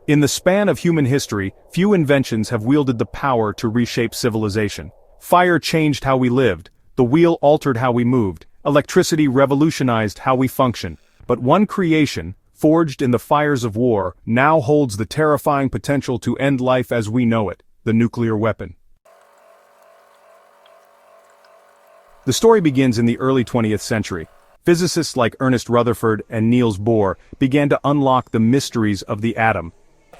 In the span of human history, few inventions have wielded the power to reshape civilization. Fire changed how we lived, the wheel altered how we moved, electricity revolutionized how we function. But one creation, forged in the fires of war, now holds the terrifying potential to end life as we know it, the nuclear weapon. The story begins in the early 20th century. Physicists like Ernest Rutherford and Niels Bohr began to unlock the mysteries of the atom.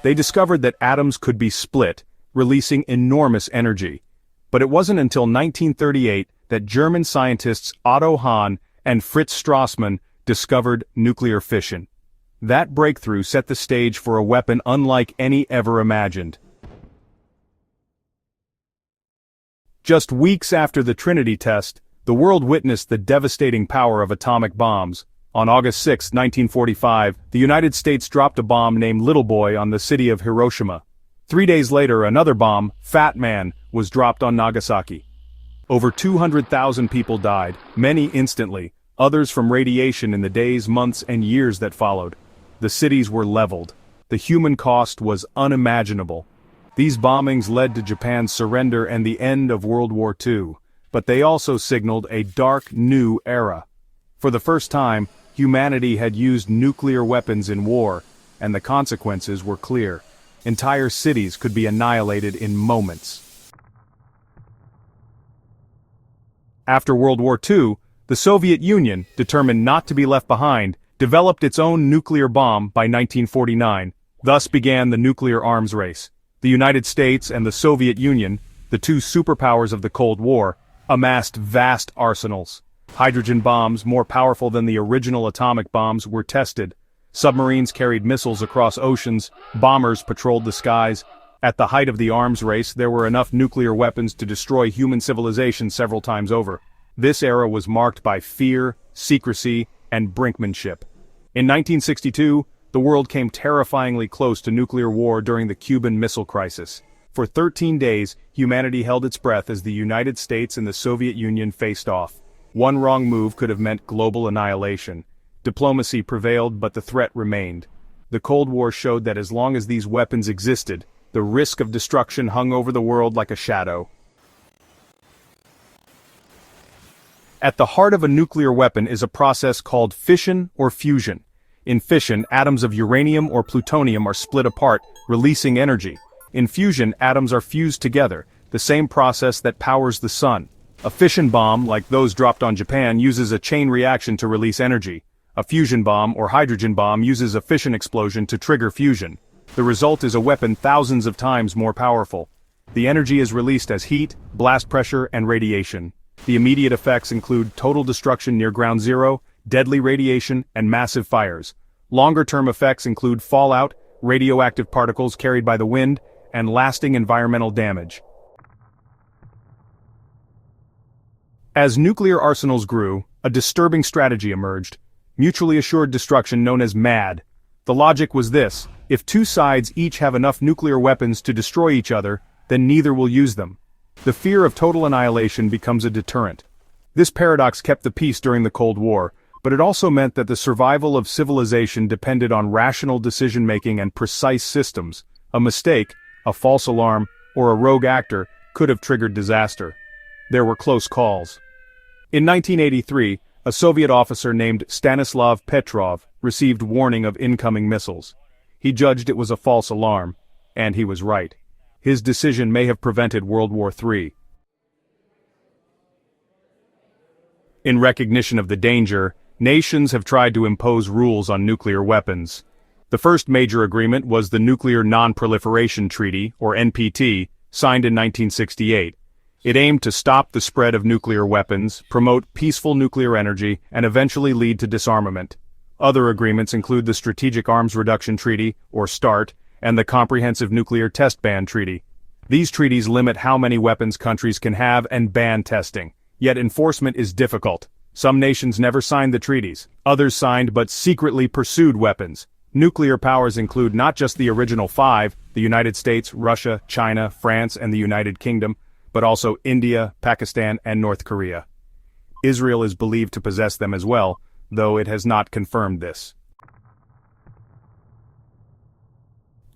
They discovered that atoms could be split, releasing enormous energy. But it wasn't until 1938 that German scientists Otto Hahn and Fritz Strassmann discovered nuclear fission. That breakthrough set the stage for a weapon unlike any ever imagined. Just weeks after the Trinity test, the world witnessed the devastating power of atomic bombs. On August 6, 1945, the United States dropped a bomb named Little Boy on the city of Hiroshima. 3 days later, another bomb, Fat Man, was dropped on Nagasaki. Over 200,000 people died, many instantly, others from radiation in the days, months, and years that followed. The cities were leveled. The human cost was unimaginable. These bombings led to Japan's surrender and the end of World War II, but they also signaled a dark, new era. For the first time, humanity had used nuclear weapons in war, and the consequences were clear. Entire cities could be annihilated in moments. After World War II, the Soviet Union, determined not to be left behind, developed its own nuclear bomb by 1949. Thus began the nuclear arms race. The United States and the Soviet Union, the two superpowers of the Cold War, amassed vast arsenals. Hydrogen bombs, more powerful than the original atomic bombs, were tested. Submarines carried missiles across oceans, bombers patrolled the skies. At the height of the arms race, there were enough nuclear weapons to destroy human civilization several times over. This era was marked by fear, secrecy, and brinkmanship. In 1962, the world came terrifyingly close to nuclear war during the Cuban Missile Crisis. For 13 days, humanity held its breath as the United States and the Soviet Union faced off. One wrong move could have meant global annihilation. Diplomacy prevailed, but the threat remained. The Cold War showed that as long as these weapons existed, the risk of destruction hung over the world like a shadow. At the heart of a nuclear weapon is a process called fission or fusion. In fission, atoms of uranium or plutonium are split apart, releasing energy. In fusion, atoms are fused together, the same process that powers the sun. A fission bomb, like those dropped on Japan, uses a chain reaction to release energy. A fusion bomb or hydrogen bomb uses a fission explosion to trigger fusion. The result is a weapon thousands of times more powerful. The energy is released as heat, blast pressure, and radiation. The immediate effects include total destruction near ground zero, deadly radiation, and massive fires. Longer-term effects include fallout, radioactive particles carried by the wind, and lasting environmental damage. As nuclear arsenals grew, a disturbing strategy emerged: mutually assured destruction known as MAD. The logic was this: if two sides each have enough nuclear weapons to destroy each other, then neither will use them. The fear of total annihilation becomes a deterrent. This paradox kept the peace during the Cold War, but it also meant that the survival of civilization depended on rational decision-making and precise systems. A mistake, a false alarm, or a rogue actor could have triggered disaster. There were close calls. In 1983, a Soviet officer named Stanislav Petrov received warning of incoming missiles. He judged it was a false alarm, and he was right. His decision may have prevented World War III. In recognition of the danger, nations have tried to impose rules on nuclear weapons. The first major agreement was the Nuclear Non-Proliferation Treaty, or NPT, signed in 1968. It aimed to stop the spread of nuclear weapons, promote peaceful nuclear energy, and eventually lead to disarmament. Other agreements include the Strategic Arms Reduction Treaty, or START, and the Comprehensive Nuclear Test Ban Treaty. These treaties limit how many weapons countries can have and ban testing. Yet enforcement is difficult. Some nations never signed the treaties. Others signed but secretly pursued weapons. Nuclear powers include not just the original five, the United States, Russia, China, France, and the United Kingdom, but also India, Pakistan, and North Korea. Israel is believed to possess them as well, though it has not confirmed this.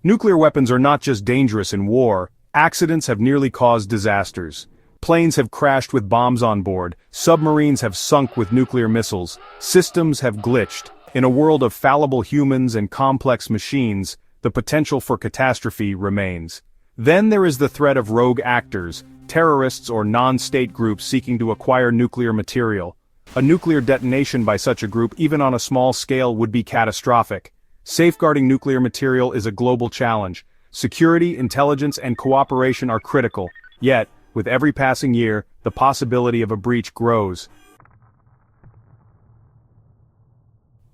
Nuclear weapons are not just dangerous in war, accidents have nearly caused disasters. Planes have crashed with bombs on board, submarines have sunk with nuclear missiles, systems have glitched. In a world of fallible humans and complex machines, the potential for catastrophe remains. Then there is the threat of rogue actors, terrorists or non-state groups seeking to acquire nuclear material. A nuclear detonation by such a group, even on a small scale, would be catastrophic. Safeguarding nuclear material is a global challenge. Security, intelligence, and cooperation are critical. Yet, with every passing year, the possibility of a breach grows.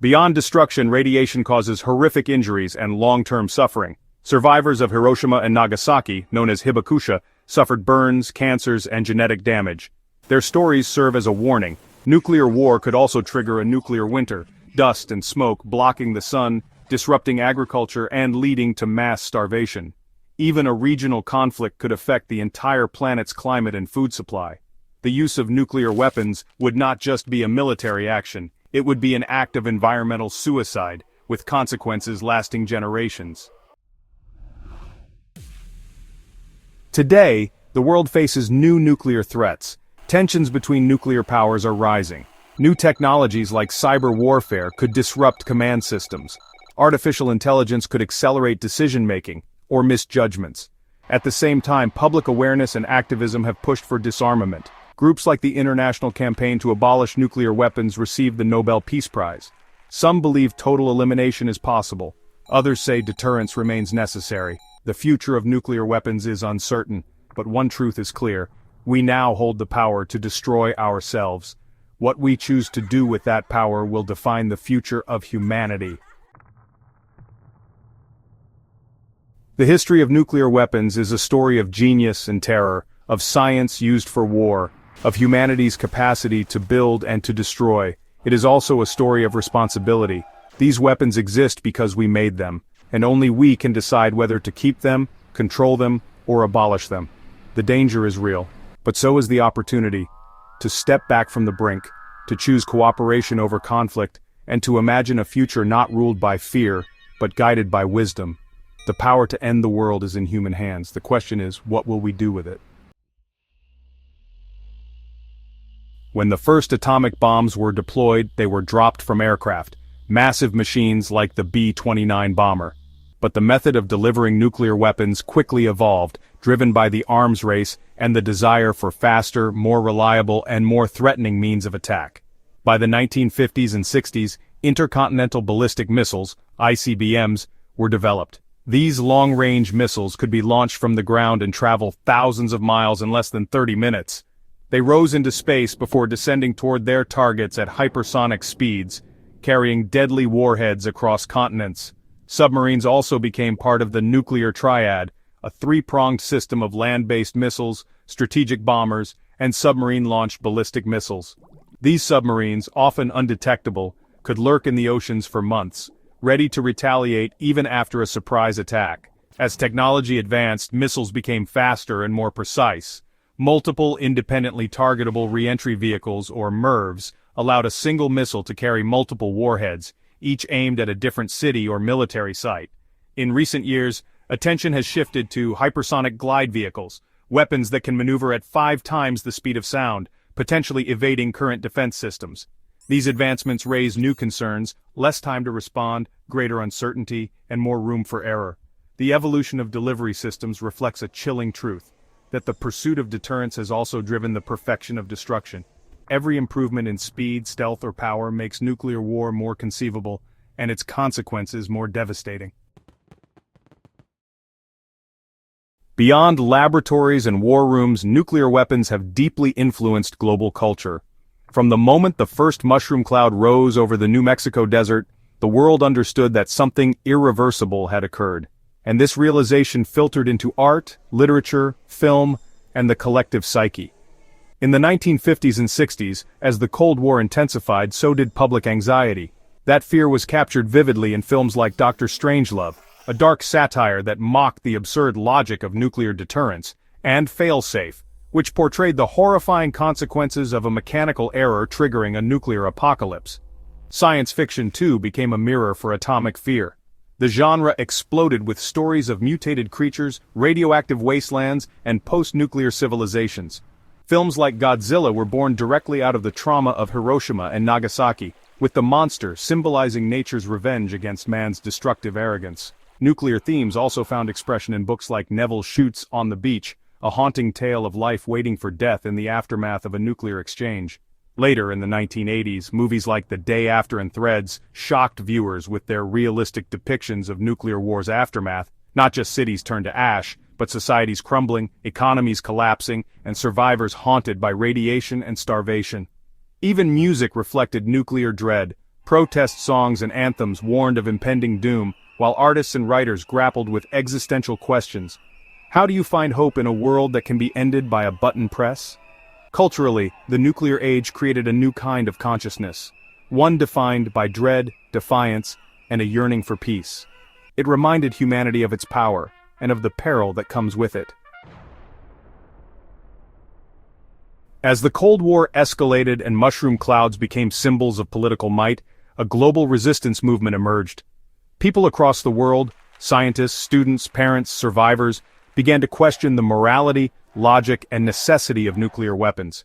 Beyond destruction, radiation causes horrific injuries and long-term suffering. Survivors of Hiroshima and Nagasaki, known as hibakusha, suffered burns, cancers, and genetic damage. Their stories serve as a warning. Nuclear war could also trigger a nuclear winter, dust and smoke blocking the sun, disrupting agriculture, and leading to mass starvation. Even a regional conflict could affect the entire planet's climate and food supply. The use of nuclear weapons would not just be a military action, it would be an act of environmental suicide, with consequences lasting generations. Today, the world faces new nuclear threats. Tensions between nuclear powers are rising. New technologies like cyber warfare could disrupt command systems. Artificial intelligence could accelerate decision-making, or misjudgments. At the same time, public awareness and activism have pushed for disarmament. Groups like the International Campaign to Abolish Nuclear Weapons received the Nobel Peace Prize. Some believe total elimination is possible. Others say deterrence remains necessary. The future of nuclear weapons is uncertain, but one truth is clear. We now hold the power to destroy ourselves. What we choose to do with that power will define the future of humanity. The history of nuclear weapons is a story of genius and terror, of science used for war, of humanity's capacity to build and to destroy. It is also a story of responsibility. These weapons exist because we made them, and only we can decide whether to keep them, control them, or abolish them. The danger is real, but so is the opportunity. To step back from the brink, to choose cooperation over conflict, and to imagine a future not ruled by fear, but guided by wisdom. The power to end the world is in human hands. The question is, what will we do with it? When the first atomic bombs were deployed, they were dropped from aircraft, massive machines like the B-29 bomber. But the method of delivering nuclear weapons quickly evolved, driven by the arms race and the desire for faster, more reliable, and more threatening means of attack. By the 1950s and 60s, intercontinental ballistic missiles, ICBMs, were developed. These long-range missiles could be launched from the ground and travel thousands of miles in less than 30 minutes. They rose into space before descending toward their targets at hypersonic speeds, carrying deadly warheads across continents. Submarines also became part of the nuclear triad, a three-pronged system of land-based missiles, strategic bombers, and submarine-launched ballistic missiles. These submarines, often undetectable, could lurk in the oceans for months, ready to retaliate even after a surprise attack. As technology advanced, missiles became faster and more precise. Multiple independently targetable re-entry vehicles, or MIRVs, allowed a single missile to carry multiple warheads, each aimed at a different city or military site. In recent years, attention has shifted to hypersonic glide vehicles, weapons that can maneuver at 5 times the speed of sound, potentially evading current defense systems. These advancements raise new concerns: less time to respond, greater uncertainty, and more room for error. The evolution of delivery systems reflects a chilling truth, that the pursuit of deterrence has also driven the perfection of destruction. Every improvement in speed, stealth, or power makes nuclear war more conceivable, and its consequences more devastating. Beyond laboratories and war rooms, nuclear weapons have deeply influenced global culture. From the moment the first mushroom cloud rose over the New Mexico desert, the world understood that something irreversible had occurred. And this realization filtered into art, literature, film, and the collective psyche. In the 1950s and 60s, as the Cold War intensified, so did public anxiety. That fear was captured vividly in films like Dr. Strangelove, a dark satire that mocked the absurd logic of nuclear deterrence, and Failsafe, which portrayed the horrifying consequences of a mechanical error triggering a nuclear apocalypse. Science fiction, too, became a mirror for atomic fear. The genre exploded with stories of mutated creatures, radioactive wastelands, and post-nuclear civilizations. Films like Godzilla were born directly out of the trauma of Hiroshima and Nagasaki, with the monster symbolizing nature's revenge against man's destructive arrogance. Nuclear themes also found expression in books like Neville Shute's On the Beach, a haunting tale of life waiting for death in the aftermath of a nuclear exchange. Later in the 1980s, movies like The Day After and Threads shocked viewers with their realistic depictions of nuclear war's aftermath, not just cities turned to ash, but societies crumbling, economies collapsing, and survivors haunted by radiation and starvation. Even music reflected nuclear dread. Protest songs and anthems warned of impending doom, while artists and writers grappled with existential questions. How do you find hope in a world that can be ended by a button press? Culturally, the nuclear age created a new kind of consciousness, one defined by dread, defiance, and a yearning for peace. It reminded humanity of its power, and of the peril that comes with it. As the Cold War escalated and mushroom clouds became symbols of political might, a global resistance movement emerged. People across the world, scientists, students, parents, survivors, began to question the morality, logic, and necessity of nuclear weapons.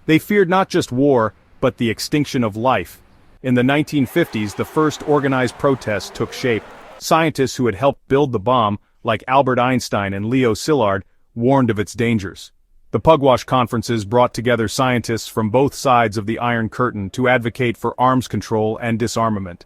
They feared not just war, but the extinction of life. In the 1950s, the first organized protests took shape. Scientists who had helped build the bomb, like Albert Einstein and Leo Szilard, warned of its dangers. The Pugwash conferences brought together scientists from both sides of the Iron Curtain to advocate for arms control and disarmament.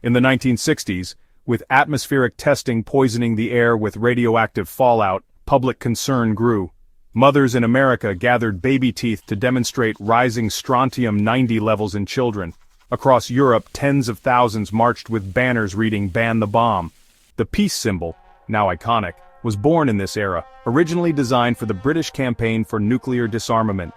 In the 1960s, with atmospheric testing poisoning the air with radioactive fallout, public concern grew. Mothers in America gathered baby teeth to demonstrate rising strontium-90 levels in children. Across Europe, tens of thousands marched with banners reading "Ban the Bomb." The peace symbol, now iconic, was born in this era, originally designed for the British campaign for nuclear disarmament.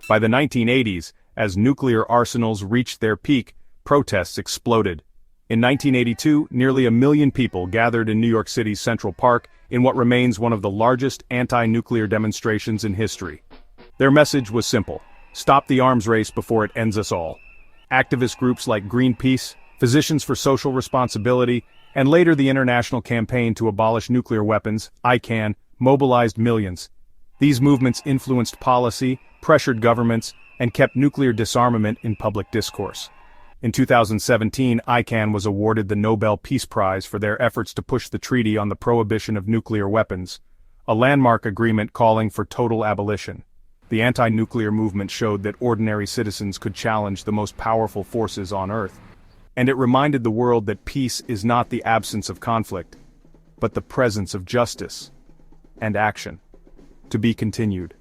By the 1980s, as nuclear arsenals reached their peak, protests exploded. In 1982, nearly 1 million people gathered in New York City's Central Park in what remains one of the largest anti-nuclear demonstrations in history. Their message was simple: stop the arms race before it ends us all. Activist groups like Greenpeace, Physicians for Social Responsibility, and later the International Campaign to Abolish Nuclear Weapons, ICAN, mobilized millions. These movements influenced policy, pressured governments, and kept nuclear disarmament in public discourse. In 2017, ICAN was awarded the Nobel Peace Prize for their efforts to push the Treaty on the Prohibition of Nuclear Weapons, a landmark agreement calling for total abolition. The anti-nuclear movement showed that ordinary citizens could challenge the most powerful forces on Earth. And it reminded the world that peace is not the absence of conflict, but the presence of justice and action. To be continued.